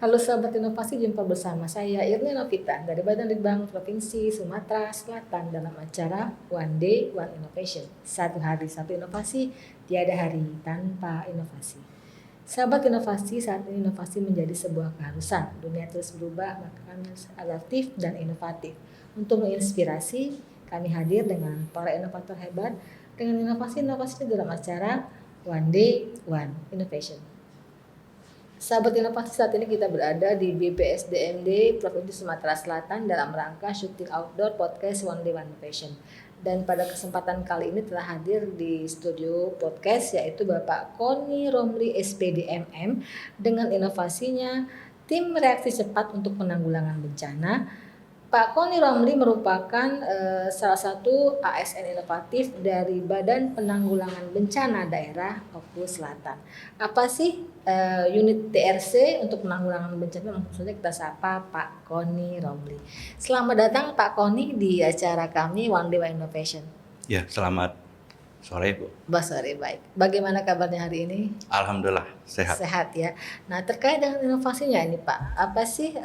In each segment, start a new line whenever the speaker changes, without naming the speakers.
Halo sahabat inovasi, jumpa bersama saya Irni Novita dari Badan Litbang Provinsi Sumatera Selatan dalam acara One Day One Innovation. Satu hari satu inovasi, tiada hari tanpa inovasi. Sahabat inovasi, saat ini inovasi menjadi sebuah keharusan. Dunia terus berubah, maka kami harus adaptif dan inovatif. Untuk menginspirasi, kami hadir dengan para inovator hebat dengan inovasi-inovasi dalam acara One Day One Innovation. Sahabat inovasi, saat ini kita berada di BPSDMD Provinsi Sumatera Selatan dalam rangka syuting outdoor podcast One Day One Innovation. Dan pada kesempatan kali ini telah hadir di studio podcast yaitu Bapak Koni Romli SPDMM dengan inovasinya tim reaksi cepat untuk penanggulangan bencana. Pak Koni Romli merupakan salah satu ASN inovatif dari Badan Penanggulangan Bencana Daerah Papua Selatan. Apa sih unit TRC untuk penanggulangan bencana? Maksudnya kita sapa Pak Koni Romli. Selamat datang Pak Koni di acara kami One Day One Innovation.
Ya, selamat sore Bu.
Sore, baik. Bagaimana kabarnya hari ini?
Alhamdulillah sehat.
Sehat ya. Nah, terkait dengan inovasinya ini Pak, apa sih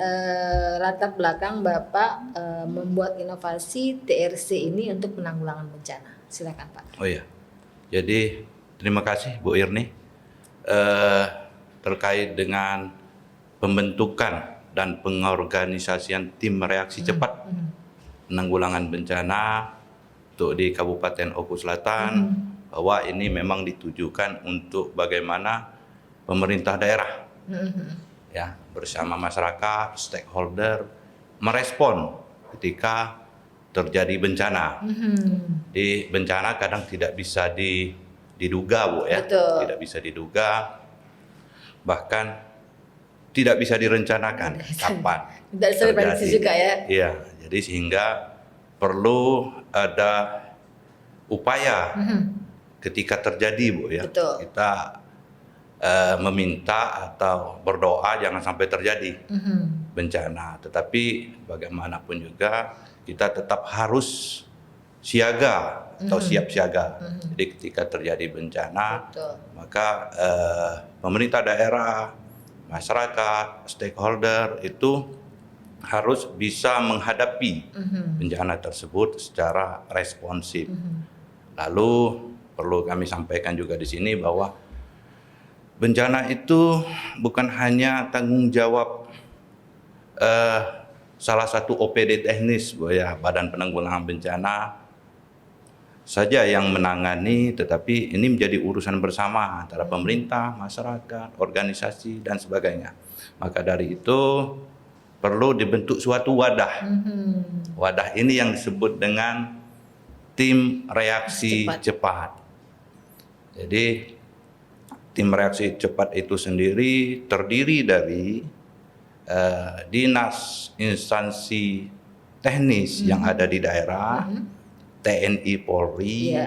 latar belakang Bapak membuat inovasi TRC ini untuk penanggulangan bencana? Silakan Pak.
Oh iya, jadi terima kasih Bu Irni terkait dengan pembentukan dan pengorganisasian tim reaksi cepat penanggulangan bencana untuk di Kabupaten Oku Selatan, bahwa ini memang ditujukan untuk bagaimana pemerintah daerah ya bersama masyarakat, stakeholder merespon ketika terjadi bencana. Di bencana kadang tidak bisa diduga Bu ya.
Betul.
Tidak bisa diduga, bahkan tidak bisa direncanakan kapan
Tidak bisa diprediksi juga ya.
Iya, jadi sehingga perlu ada upaya ketika terjadi Bu ya.
Betul.
Kita meminta atau berdoa jangan sampai terjadi bencana. Tetapi bagaimanapun juga kita tetap harus siaga atau siap siaga. Jadi ketika terjadi bencana,
Betul.
maka pemerintah daerah, masyarakat, stakeholder itu harus bisa menghadapi bencana tersebut secara responsif. Lalu perlu kami sampaikan juga di sini bahwa bencana itu bukan hanya tanggung jawab salah satu OPD teknis Bu ya, Badan Penanggulangan Bencana saja yang menangani, tetapi ini menjadi urusan bersama antara pemerintah, masyarakat, organisasi dan sebagainya. Maka dari itu perlu dibentuk suatu wadah. Wadah ini yang disebut dengan tim reaksi cepat. Jadi tim reaksi cepat itu sendiri terdiri dari dinas instansi teknis yang ada di daerah, TNI Polri,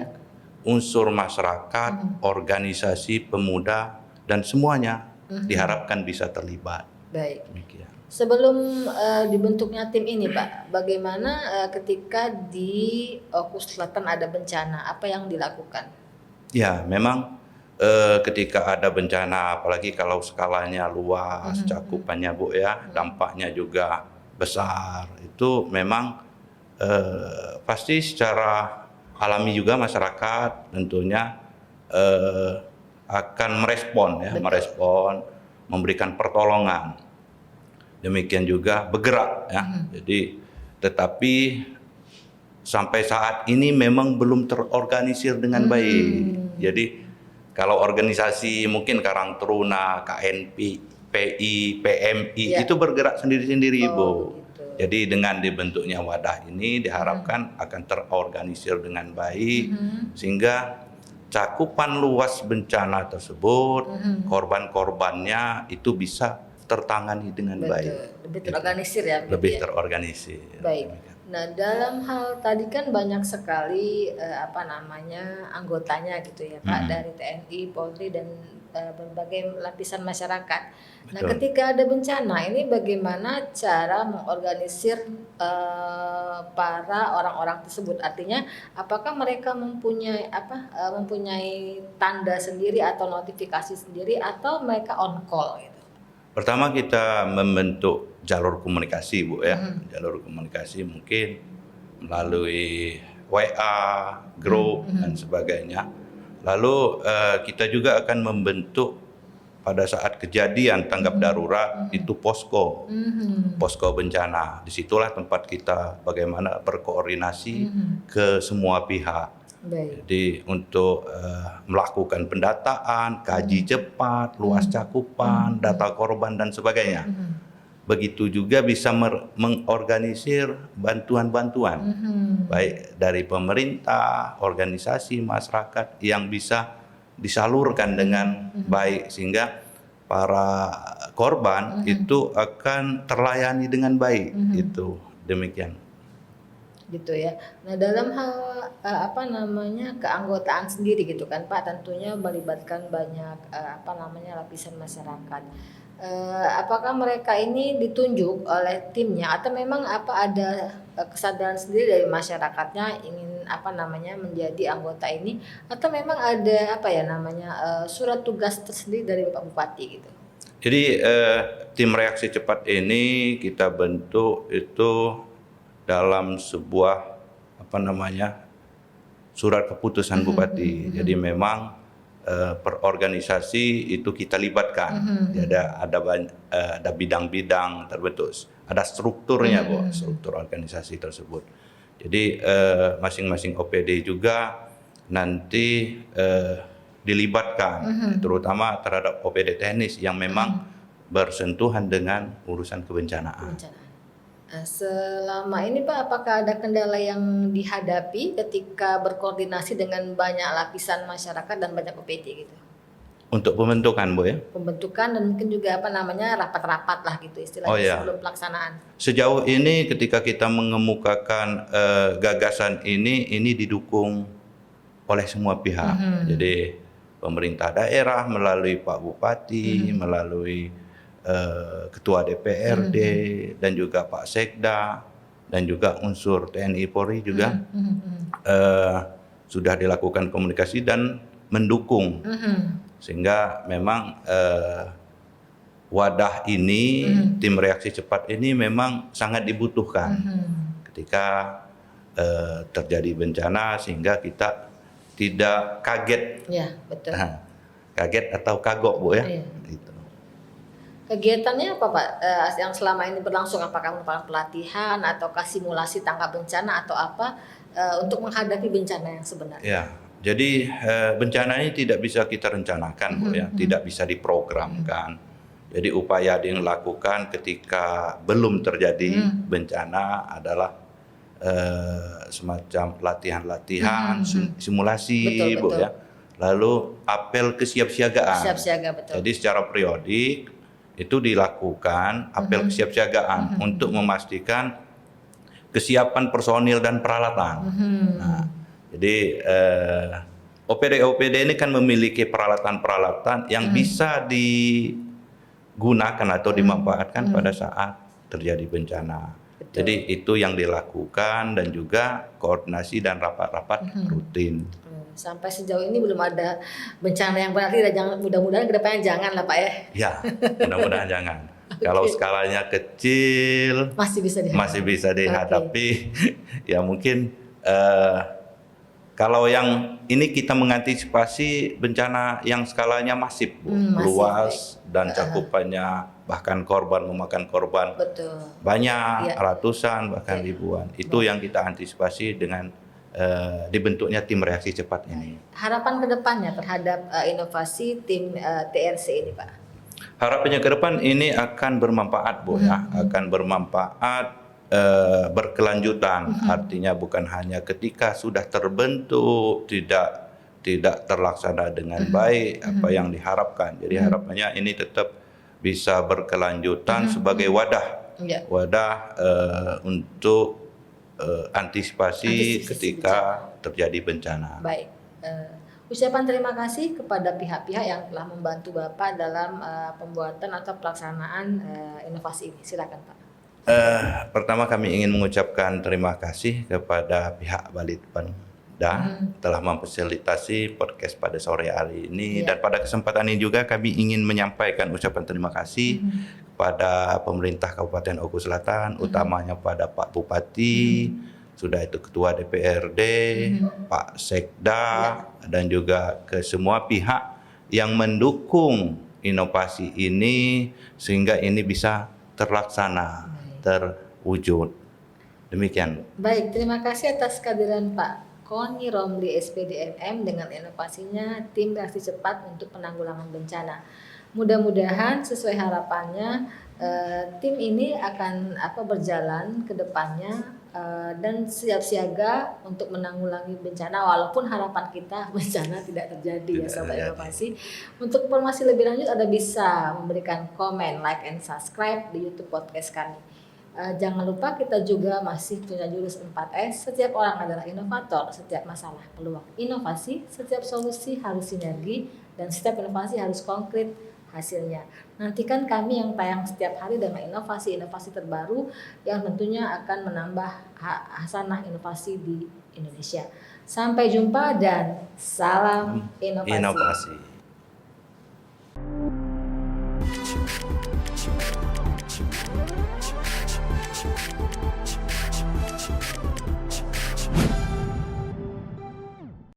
unsur masyarakat, organisasi pemuda dan semuanya diharapkan bisa terlibat.
Baik.
Demikian.
Sebelum dibentuknya tim ini Pak, bagaimana ketika di Oku Selatan ada bencana, apa yang dilakukan?
Ya, memang ketika ada bencana, apalagi kalau skalanya luas, cakupannya Bu ya, dampaknya juga besar, itu memang pasti secara alami juga masyarakat tentunya akan merespon ya, memberikan pertolongan. Demikian juga bergerak ya. Jadi tetapi sampai saat ini memang belum terorganisir dengan baik. Jadi kalau organisasi mungkin Karang Taruna, KNP, PI, PMI itu bergerak sendiri-sendiri Bu.
Gitu.
Jadi dengan dibentuknya wadah ini diharapkan akan terorganisir dengan baik sehingga cakupan luas bencana tersebut, korban-korbannya itu bisa tertangani dengan baik.
Lebih terorganisir ya.
Lebih terorganisir.
Baik. Nah, dalam hal tadi kan banyak sekali anggotanya gitu ya Pak, dari TNI, Polri dan berbagai lapisan masyarakat. Nah, ketika ada bencana ini bagaimana cara mengorganisir para orang-orang tersebut? Artinya apakah mereka mempunyai mempunyai tanda sendiri atau notifikasi sendiri atau mereka on call gitu?
Pertama kita membentuk jalur komunikasi Bu ya. Jalur komunikasi mungkin melalui WA, grup dan sebagainya. Lalu kita juga akan membentuk pada saat kejadian tanggap darurat itu posko, posko bencana. Disitulah tempat kita bagaimana berkoordinasi ke semua pihak.
Baik.
Jadi untuk melakukan pendataan, kaji cepat, luas cakupan, data korban dan sebagainya. Begitu juga bisa mengorganisir bantuan-bantuan, baik dari pemerintah, organisasi, masyarakat yang bisa disalurkan dengan baik sehingga para korban itu akan terlayani dengan baik. Itu demikian.
Gitu ya. Nah, dalam hal keanggotaan sendiri gitu kan Pak, tentunya melibatkan banyak lapisan masyarakat. Apakah mereka ini ditunjuk oleh timnya atau memang ada kesadaran sendiri dari masyarakatnya ingin menjadi anggota ini, atau memang ada surat tugas tersendiri dari Bapak Bupati gitu?
Jadi tim reaksi cepat ini kita bentuk itu dalam sebuah surat keputusan Bupati. Jadi memang per organisasi itu kita libatkan. Jadi ada bidang-bidang terbentuk, ada strukturnya Bu, struktur organisasi tersebut. Jadi masing-masing OPD juga nanti dilibatkan, terutama terhadap OPD teknis yang memang bersentuhan dengan urusan kebencanaan.
Selama ini Pak, apakah ada kendala yang dihadapi ketika berkoordinasi dengan banyak lapisan masyarakat dan banyak OPD gitu?
Untuk pembentukan Bu ya?
Pembentukan dan mungkin juga rapat-rapat lah gitu istilahnya sebelum pelaksanaan.
Sejauh ini ketika kita mengemukakan gagasan ini didukung oleh semua pihak. Jadi pemerintah daerah melalui Pak Bupati, melalui Ketua DPRD dan juga Pak Sekda dan juga unsur TNI Polri juga sudah dilakukan komunikasi dan mendukung, sehingga memang wadah ini, tim reaksi cepat ini memang sangat dibutuhkan ketika terjadi bencana, sehingga kita tidak kaget,
betul.
Kaget atau kagok Bu ya. Gitu.
Kegiatannya apa Pak yang selama ini berlangsung? Apakah merupakan pelatihan ataukah simulasi tanggap bencana atau apa untuk menghadapi bencana yang sebenarnya?
Ya, jadi bencana ini tidak bisa kita rencanakan Bu ya, tidak bisa diprogramkan. Jadi upaya yang dilakukan ketika belum terjadi bencana adalah semacam latihan-latihan, simulasi Bu ya. Lalu apel kesiapsiagaan.
Betul.
Jadi secara periodik itu dilakukan apel kesiapsiagaan untuk memastikan kesiapan personil dan peralatan. Nah, jadi OPD ini kan memiliki peralatan-peralatan yang bisa digunakan atau dimanfaatkan pada saat terjadi bencana.
Betul.
Jadi itu yang dilakukan dan juga koordinasi dan rapat-rapat rutin.
Sampai sejauh ini belum ada bencana yang berarti, dan mudah-mudahan kedepannya jangan lah Pak ya.
Ya, mudah-mudahan jangan. Kalau skalanya kecil masih bisa dihadapi. Ya mungkin kalau yang ini kita mengantisipasi bencana yang skalanya masif, luas dan cakupannya bahkan korban memakan korban banyak, ratusan bahkan ribuan. Itu yang kita antisipasi dengan dibentuknya tim reaksi cepat ini.
Harapan kedepannya terhadap inovasi tim TRC ini Pak?
Harapannya ke depan ini akan bermanfaat Bu ya, akan bermanfaat berkelanjutan. Artinya bukan hanya ketika sudah terbentuk tidak terlaksana dengan baik apa yang diharapkan. Jadi harapannya ini tetap bisa berkelanjutan sebagai wadah untuk antisipasi ketika terjadi bencana.
Baik. Ucapan terima kasih kepada pihak-pihak yang telah membantu Bapak dalam pembuatan atau pelaksanaan inovasi ini. Silakan Pak.
Pertama kami ingin mengucapkan terima kasih kepada pihak Balitbang Setda telah memfasilitasi podcast pada sore hari ini.
Iya.
Dan pada kesempatan ini juga kami ingin menyampaikan ucapan terima kasih kepada pemerintah Kabupaten Ogo Selatan, utamanya pada Pak Bupati, sudah itu Ketua DPRD, Pak Sekda, dan juga ke semua pihak yang mendukung inovasi ini sehingga ini bisa terlaksana, terwujud. Demikian.
Baik, terima kasih atas kehadiran Pak Koni Romli SPDMM dengan inovasinya tim reaksi cepat untuk penanggulangan bencana. Mudah-mudahan sesuai harapannya tim ini akan berjalan ke depannya dan siap siaga untuk menanggulangi bencana, walaupun harapan kita bencana tidak terjadi ya Sobat Inovasi. Untuk informasi lebih lanjut Anda bisa memberikan komen, like, and subscribe di YouTube podcast kami. Jangan lupa kita juga masih punya jurus 4S. Setiap orang adalah inovator, setiap masalah peluang inovasi, setiap solusi harus sinergi, dan setiap inovasi harus konkret hasilnya. Nantikan kami yang tayang setiap hari dengan inovasi-inovasi terbaru yang tentunya akan menambah hasanah inovasi di Indonesia. Sampai jumpa dan salam inovasi.